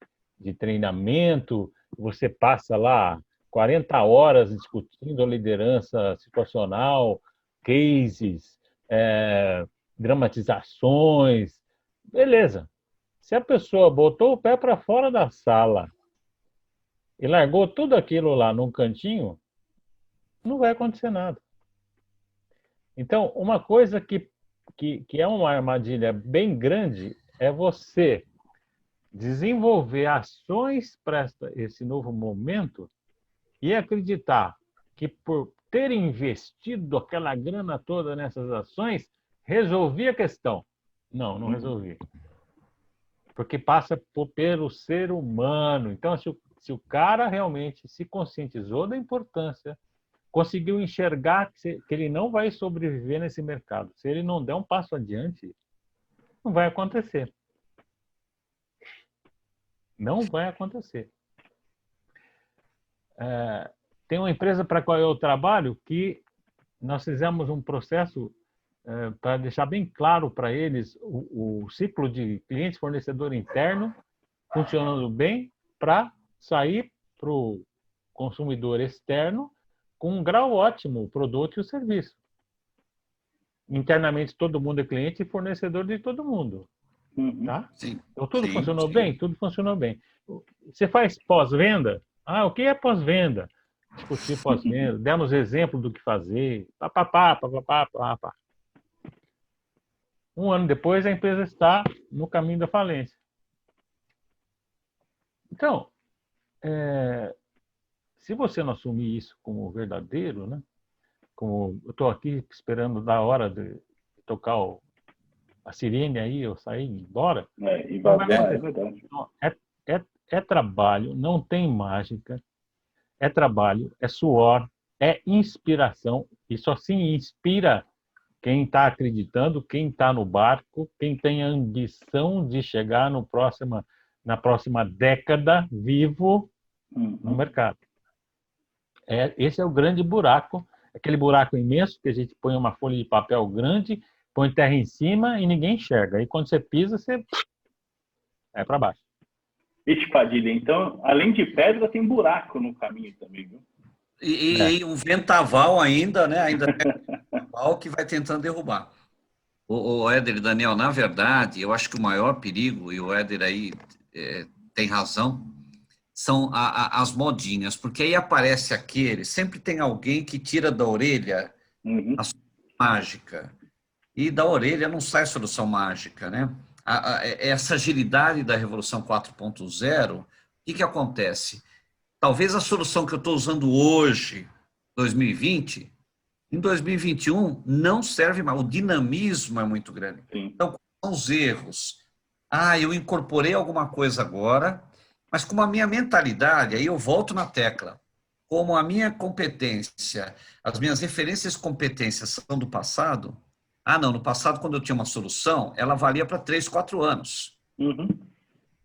treinamento, você passa lá 40 horas discutindo a liderança situacional, cases, dramatizações, beleza. Se a pessoa botou o pé para fora da sala e largou tudo aquilo lá num cantinho, não vai acontecer nada. Então, uma coisa que é uma armadilha bem grande é você desenvolver ações para esse novo momento e acreditar que por ter investido aquela grana toda nessas ações, resolvi a questão. Não resolvi. Porque passa pelo ser humano. Então, se o cara realmente se conscientizou da importância, conseguiu enxergar que ele não vai sobreviver nesse mercado, se ele não der um passo adiante, não vai acontecer. Não vai acontecer. Tem uma empresa para a qual eu trabalho que nós fizemos um processo para deixar bem claro para eles o ciclo de cliente-fornecedor interno funcionando bem para sair para o consumidor externo com um grau ótimo, o produto e o serviço. Internamente, todo mundo é cliente e fornecedor de todo mundo. Tá? Sim. Então, tudo funcionou bem? Tudo funcionou bem. Você faz pós-venda? O que é pós-venda? Discutir pós-venda, demos exemplo do que fazer, papapá, papapá, papapá. Um ano depois, a empresa está no caminho da falência. Então, se você não assumir isso como verdadeiro, né? Como eu estou aqui esperando da hora de tocar a sirene aí, eu sair embora, E não vai vazar, é acontecer. verdade. Então, é trabalho, não tem mágica, é trabalho, é suor, é inspiração, e só se inspira quem está acreditando, quem está no barco, quem tem a ambição de chegar na próxima década vivo no mercado. Esse é o grande buraco, aquele buraco imenso que a gente põe uma folha de papel grande, põe terra em cima e ninguém enxerga. E quando você pisa, você é para baixo. Ixi, Padilha, então, além de pedra, tem buraco no caminho também, viu? E um ventaval ainda, né? Ainda tem um ventaval que vai tentando derrubar. O Éder e Daniel, na verdade, eu acho que o maior perigo, e o Éder aí tem razão, são as modinhas, porque aí aparece aquele, sempre tem alguém que tira da orelha a solução mágica, e da orelha não sai solução mágica, né? Essa agilidade da Revolução 4.0, o que acontece? Talvez a solução que eu estou usando hoje, 2020, em 2021 não serve mais, o dinamismo é muito grande. Sim. Então, quais são os erros? Eu incorporei alguma coisa agora, mas como a minha mentalidade, aí eu volto na tecla, como a minha competência, as minhas referências e competências são do passado, não, no passado, quando eu tinha uma solução, ela valia para 3, 4 anos.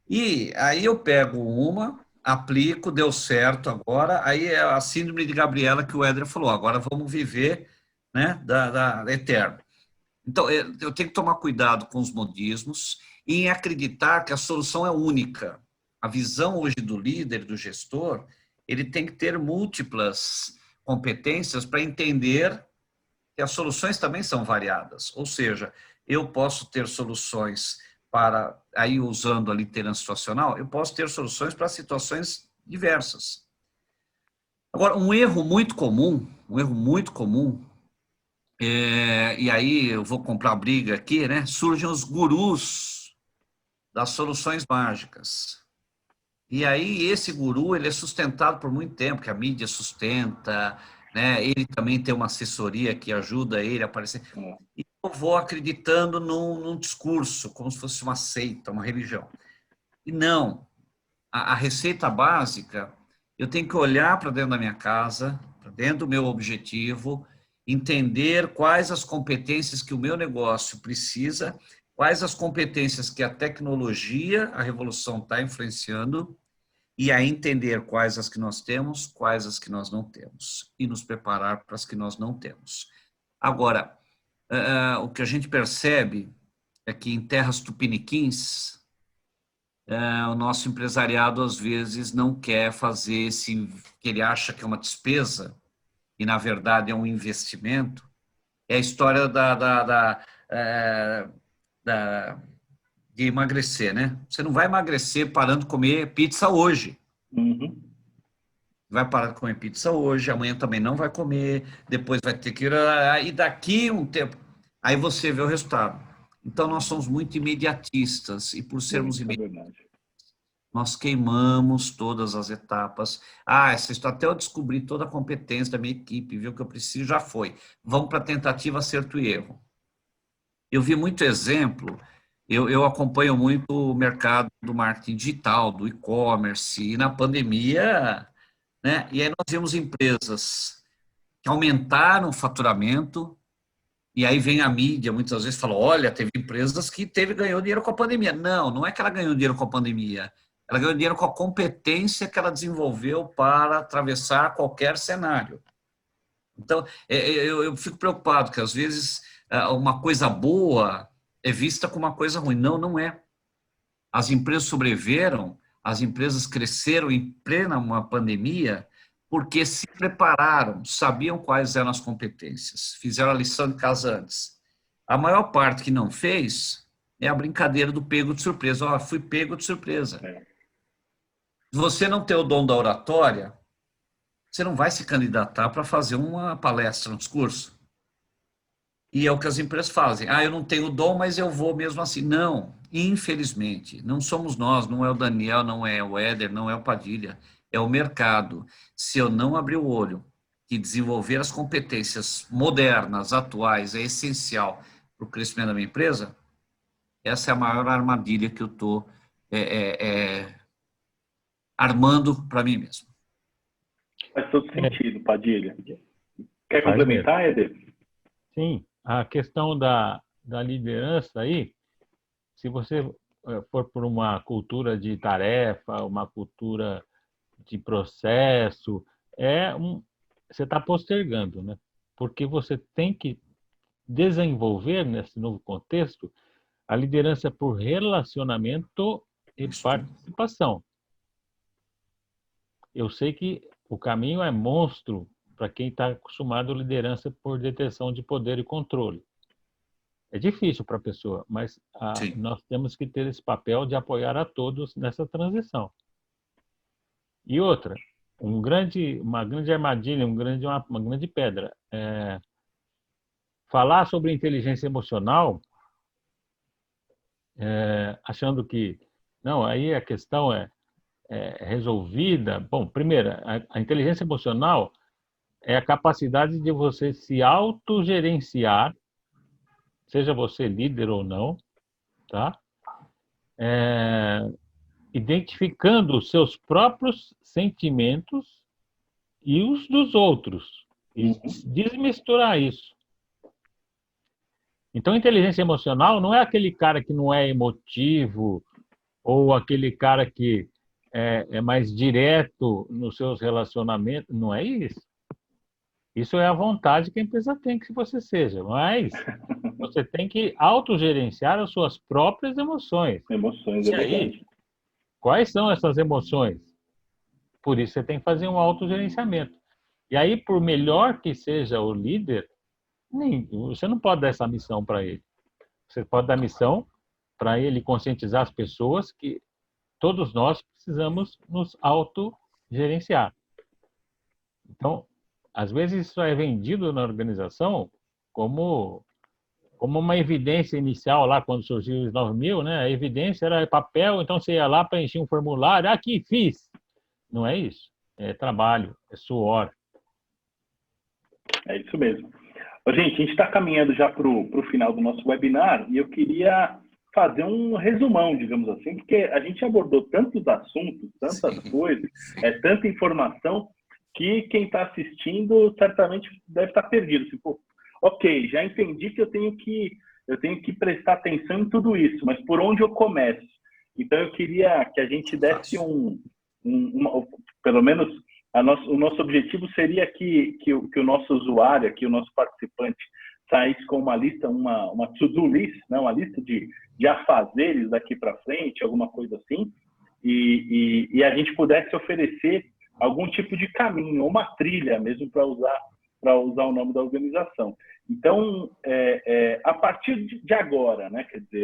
E aí eu pego uma, aplico, deu certo agora, aí é a síndrome de Gabriela que o Éder falou, agora vamos viver, né, da eterno. Então, eu tenho que tomar cuidado com os modismos e em acreditar que a solução é única. A visão hoje do líder, do gestor, ele tem que ter múltiplas competências para entender que as soluções também são variadas. Ou seja, eu posso ter soluções para, aí usando a liderança situacional, eu posso ter soluções para situações diversas. Agora, um erro muito comum, e aí eu vou comprar briga aqui, né? Surgem os gurus das soluções mágicas. E aí esse guru, ele é sustentado por muito tempo, que a mídia sustenta, né? Ele também tem uma assessoria que ajuda ele a aparecer. E eu vou acreditando num discurso, como se fosse uma seita, uma religião. E não. A receita básica, eu tenho que olhar para dentro da minha casa, para dentro do meu objetivo, entender quais as competências que o meu negócio precisa, quais as competências que a tecnologia, a revolução está influenciando, e aí entender quais as que nós temos, quais as que nós não temos, e nos preparar para as que nós não temos. Agora, o que a gente percebe é que em terras tupiniquins, o nosso empresariado, às vezes, não quer fazer esse que ele acha que é uma despesa, e, na verdade, é um investimento. É a história de emagrecer, né? Você não vai emagrecer parando de comer pizza hoje. Vai parar de comer pizza hoje, amanhã também não vai comer, depois vai ter que ir, e daqui um tempo, aí você vê o resultado. Então, nós somos muito imediatistas, e por sermos imediatistas, nós queimamos todas as etapas. Essa história, até eu descobrir toda a competência da minha equipe, viu o que eu preciso, já foi. Vamos para tentativa, acerto e erro. Eu vi muito exemplo, eu acompanho muito o mercado do marketing digital, do e-commerce, e na pandemia, né? E aí nós vimos empresas que aumentaram o faturamento, e aí vem a mídia, muitas vezes, fala, olha, teve empresas que ganhou dinheiro com a pandemia. Não é que ela ganhou dinheiro com a pandemia, ela ganhou dinheiro com a competência que ela desenvolveu para atravessar qualquer cenário. Então, eu fico preocupado que, às vezes, uma coisa boa é vista como uma coisa ruim. Não é. As empresas sobreviveram, as empresas cresceram em plena uma pandemia porque se prepararam, sabiam quais eram as competências, fizeram a lição de casa antes. A maior parte que não fez é a brincadeira do pego de surpresa. Fui pego de surpresa. Se você não tem o dom da oratória, você não vai se candidatar para fazer uma palestra, um discurso. E é o que as empresas fazem. Eu não tenho dom, mas eu vou mesmo assim. Não, infelizmente, não somos nós, não é o Daniel, não é o Éder, não é o Padilha, é o mercado. Se eu não abrir o olho e desenvolver as competências modernas, atuais, é essencial para o crescimento da minha empresa, essa é a maior armadilha que eu estou armando para mim mesmo. Faz todo sentido, Padilha. Quer Faz complementar, Éder? Sim, a questão da liderança aí, se você for por uma cultura de tarefa, uma cultura de processo, você está postergando, né? Porque você tem que desenvolver nesse novo contexto a liderança por relacionamento e participação. Eu sei que o caminho é monstro para quem está acostumado à liderança por detenção de poder e controle. É difícil para a pessoa, mas nós temos que ter esse papel de apoiar a todos nessa transição. E outra, uma grande armadilha, uma grande pedra. Falar sobre inteligência emocional, achando que não, aí a questão é resolvida. Bom, primeiro, a inteligência emocional é a capacidade de você se autogerenciar, seja você líder ou não, tá? Identificando os seus próprios sentimentos e os dos outros, e desmisturar isso. Então, inteligência emocional não é aquele cara que não é emotivo ou aquele cara que é mais direto nos seus relacionamentos. Não é isso. Isso é a vontade que a empresa tem que você seja, mas você tem que autogerenciar as suas próprias emoções. Emoções, E aí, quais são essas emoções? Por isso você tem que fazer um autogerenciamento. E aí, por melhor que seja o líder, você não pode dar essa missão para ele. Você pode dar missão para ele conscientizar as pessoas que todos nós precisamos nos autogerenciar. Então, às vezes isso é vendido na organização como uma evidência inicial lá quando surgiu os 9.000, né? A evidência era papel, então você ia lá para encher um formulário, aqui fiz. Não é isso. É trabalho, é suor. É isso mesmo. Gente, a gente está caminhando já para o final do nosso webinar e eu queria fazer um resumão, digamos assim, porque a gente abordou tantos assuntos, tantas coisas, tanta informação, que quem está assistindo certamente deve estar perdido. Tipo, ok, já entendi que eu tenho que prestar atenção em tudo isso, mas por onde eu começo? Então, eu queria que a gente desse pelo menos, o nosso objetivo seria que o nosso usuário, que o nosso participante, saísse com uma lista, uma to-do list, né? Uma lista de afazeres daqui para frente, alguma coisa assim, e a gente pudesse oferecer algum tipo de caminho, ou uma trilha mesmo para usar o nome da organização. Então, a partir de agora, né? Quer dizer,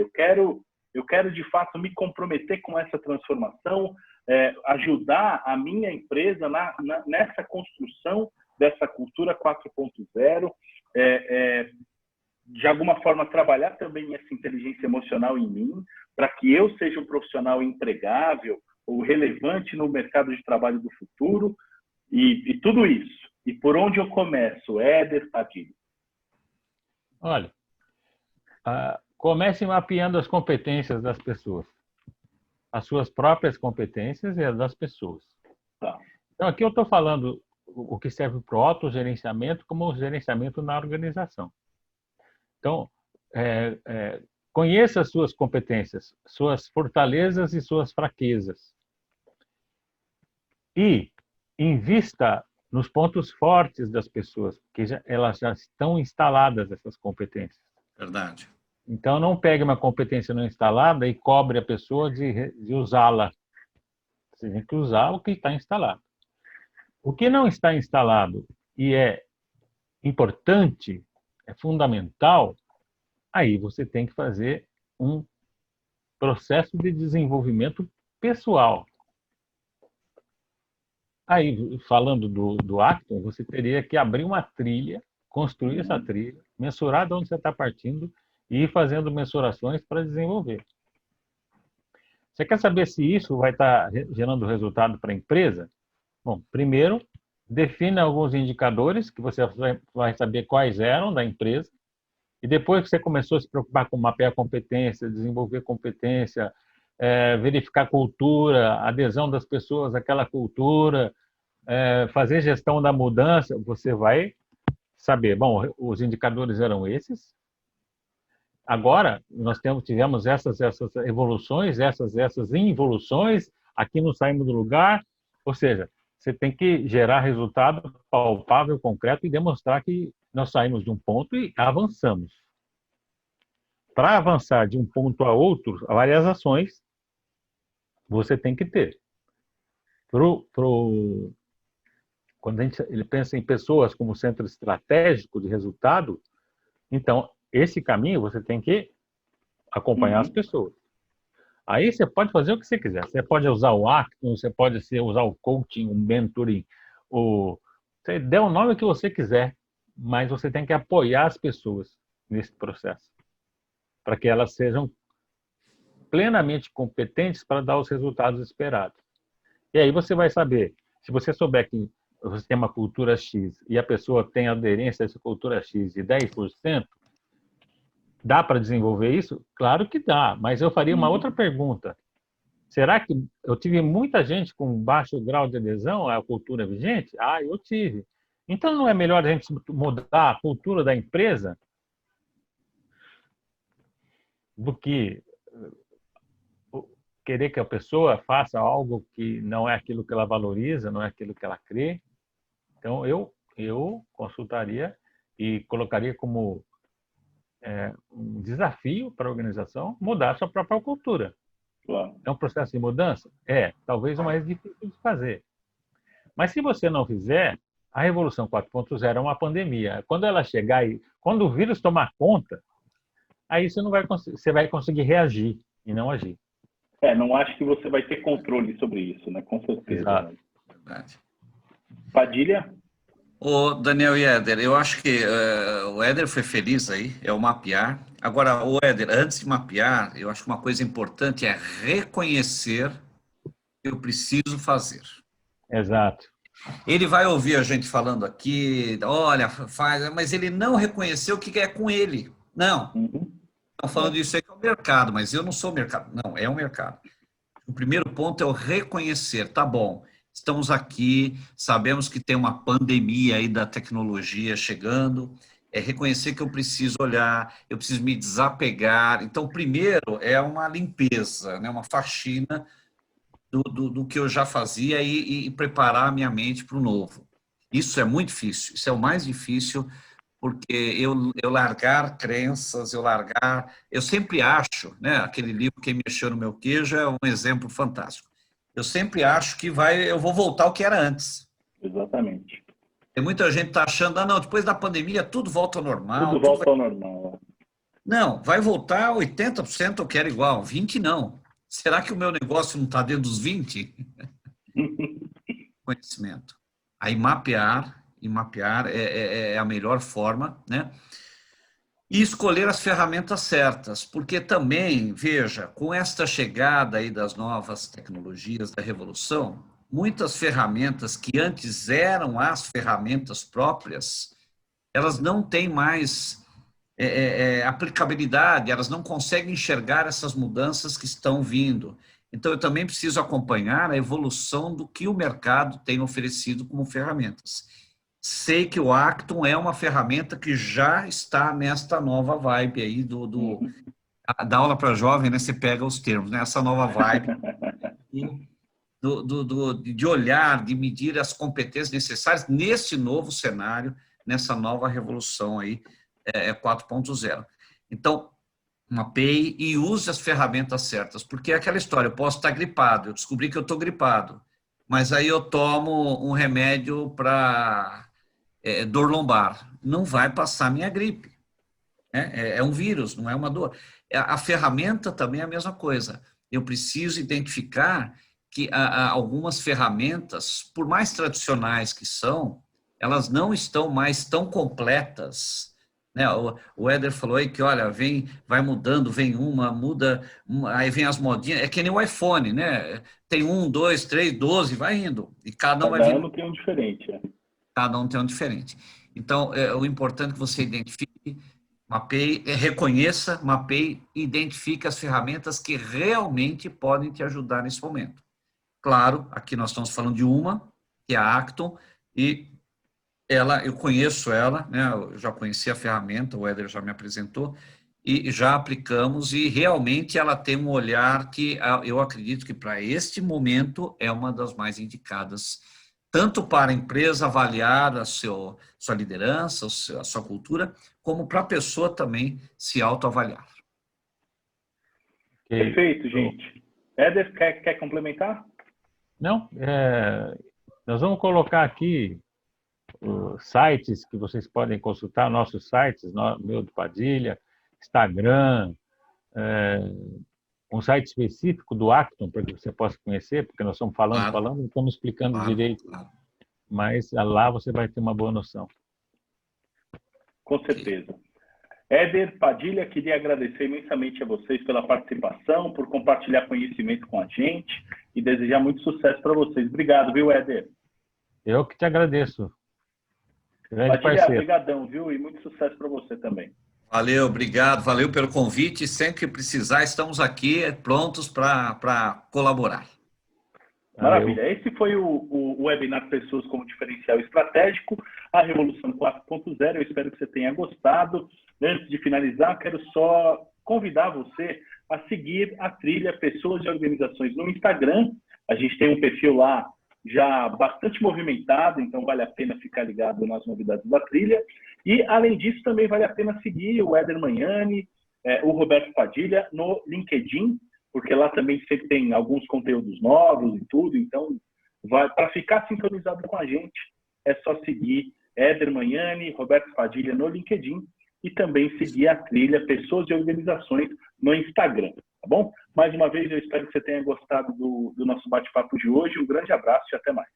eu quero de fato me comprometer com essa transformação, ajudar a minha empresa nessa construção dessa cultura 4.0, de alguma forma trabalhar também essa inteligência emocional em mim, para que eu seja um profissional empregável ou relevante no mercado de trabalho do futuro, e tudo isso. E por onde eu começo, Éder, Padilha? Olha, comece mapeando as competências das pessoas. As suas próprias competências e as das pessoas. Tá. Então, aqui eu estou falando o que serve para o autogerenciamento como o gerenciamento na organização. Então, conheça as suas competências, suas fortalezas e suas fraquezas. E invista nos pontos fortes das pessoas, porque elas já estão instaladas, essas competências. Verdade. Então, não pegue uma competência não instalada e cobre a pessoa de usá-la. Você tem que usar o que está instalado. O que não está instalado e é importante, é fundamental, aí você tem que fazer um processo de desenvolvimento pessoal. Aí, falando do Acton, você teria que abrir uma trilha, construir essa trilha, mensurar de onde você está partindo e ir fazendo mensurações para desenvolver. Você quer saber se isso vai estar gerando resultado para a empresa? Bom, primeiro, defina alguns indicadores que você vai saber quais eram da empresa. E depois que você começou a se preocupar com mapear competência, desenvolver competência, verificar cultura, adesão das pessoas àquela cultura, fazer gestão da mudança, você vai saber, bom, os indicadores eram esses. Agora, nós tivemos essas evoluções, essas involuções, aqui não saímos do lugar, ou seja, você tem que gerar resultado palpável, concreto e demonstrar que nós saímos de um ponto e avançamos. Para avançar de um ponto a outro, várias ações você tem que ter. Quando ele pensa em pessoas como centro estratégico de resultado, então, esse caminho você tem que acompanhar as pessoas. Aí você pode fazer o que você quiser. Você pode usar o Acton, você pode usar o coaching, o mentoring, você dê o nome que você quiser, mas você tem que apoiar as pessoas nesse processo, para que elas sejam plenamente competentes para dar os resultados esperados. E aí você vai saber, se você souber que você tem uma cultura X e a pessoa tem aderência a essa cultura X de 10%, dá para desenvolver isso? Claro que dá, mas eu faria uma outra pergunta. Será que eu tive muita gente com baixo grau de adesão à cultura vigente? Ah, eu tive. Então não é melhor a gente mudar a cultura da empresa do que querer que a pessoa faça algo que não é aquilo que ela valoriza, não é aquilo que ela crê? Então eu consultaria e colocaria como um desafio para a organização mudar a sua própria cultura. Claro. É um processo de mudança? Talvez o mais difícil de fazer. Mas se você não fizer, a Revolução 4.0 é uma pandemia. Quando ela chegar e quando o vírus tomar conta, aí você vai conseguir reagir e não agir. Não acho que você vai ter controle sobre isso, né? Com certeza. Exato. Verdade. Padilha? O Daniel e Éder, eu acho que o Éder foi feliz aí, é o mapear. Agora, o Éder, antes de mapear, eu acho que uma coisa importante é reconhecer que eu preciso fazer. Exato. Ele vai ouvir a gente falando aqui, olha, faz, mas ele não reconheceu o que é com ele. Não. Estão falando isso aí que é o mercado, mas eu não sou o mercado. Não, é o mercado. O primeiro ponto é o reconhecer, tá bom. Estamos aqui, sabemos que tem uma pandemia aí da tecnologia chegando, reconhecer que eu preciso olhar, eu preciso me desapegar. Então, primeiro é uma limpeza, né, uma faxina do que eu já fazia e preparar a minha mente para o novo. Isso é muito difícil, isso é o mais difícil, porque eu largar crenças, eu sempre acho, né, aquele livro Quem Mexeu no Meu Queijo é um exemplo fantástico. Eu sempre acho que eu vou voltar ao que era antes. Exatamente. Tem muita gente que está achando, não, depois da pandemia tudo volta ao normal. Tudo volta ao normal. Não, vai voltar 80% eu quero igual, 20% não. Será que o meu negócio não está dentro dos 20%? Conhecimento. Aí mapear é a melhor forma, né? E escolher as ferramentas certas, porque também, veja, com esta chegada aí das novas tecnologias da revolução, muitas ferramentas que antes eram as ferramentas próprias, elas não têm mais aplicabilidade, elas não conseguem enxergar essas mudanças que estão vindo. Então, eu também preciso acompanhar a evolução do que o mercado tem oferecido como ferramentas. Sei que o Acton é uma ferramenta que já está nesta nova vibe aí da aula para jovem, né? Você pega os termos, né? Essa nova vibe de olhar, de medir as competências necessárias nesse novo cenário, nessa nova revolução aí, 4.0. Então, mapeie e use as ferramentas certas, porque é aquela história, eu posso estar gripado, eu descobri que eu estou gripado, mas aí eu tomo um remédio para dor lombar, não vai passar minha gripe. É um vírus, não é uma dor. A ferramenta também é a mesma coisa. Eu preciso identificar que algumas ferramentas, por mais tradicionais que são, elas não estão mais tão completas, né? O Éder falou aí que, olha, vai mudando, vem muda, aí vem as modinhas, é que nem o iPhone, né? Tem 1, 2, 3, 12, vai indo, e cada um vai Cada vindo. ano tem um diferente, né? Cada um tem um diferente. Então, o importante é que você identifique, mapeie, reconheça, mapeie e identifique as ferramentas que realmente podem te ajudar nesse momento. Claro, aqui nós estamos falando de uma, que é a Acton, e eu conheço ela, né? Eu já conheci a ferramenta, o Éder já me apresentou, e já aplicamos, e realmente ela tem um olhar que eu acredito que para este momento é uma das mais indicadas, tanto para a empresa avaliar sua liderança, a sua cultura, como para a pessoa também se autoavaliar. Perfeito, gente. Éder, quer complementar? Não, nós vamos colocar aqui sites que vocês podem consultar, nossos sites, meu do Padilha, Instagram, um site específico do Acton, para que você possa conhecer, porque nós estamos falando, estamos explicando direito, mas lá você vai ter uma boa noção. Com certeza. Éder, Padilha, queria agradecer imensamente a vocês pela participação, por compartilhar conhecimento com a gente e desejar muito sucesso para vocês. Obrigado, viu, Éder? Eu que te agradeço. Grande Padilha, parceiro. obrigadão, viu? E muito sucesso para você também. Valeu, obrigado, valeu pelo convite. Sempre que precisar, estamos aqui prontos para colaborar. Maravilha. Esse foi o webinar Pessoas como Diferencial Estratégico, a Revolução 4.0. Eu espero que você tenha gostado. Antes de finalizar, quero só convidar você a seguir a trilha Pessoas e Organizações no Instagram. A gente tem um perfil lá já bastante movimentado, então vale a pena ficar ligado nas novidades da trilha. E, além disso, também vale a pena seguir o Éder Magnani, o Roberto Padilha no LinkedIn, porque lá também sempre tem alguns conteúdos novos e tudo. Então, para ficar sintonizado com a gente, é só seguir Éder Magnani, Roberto Padilha no LinkedIn e também seguir a trilha Pessoas e Organizações no Instagram, tá bom? Mais uma vez, eu espero que você tenha gostado do nosso bate-papo de hoje. Um grande abraço e até mais.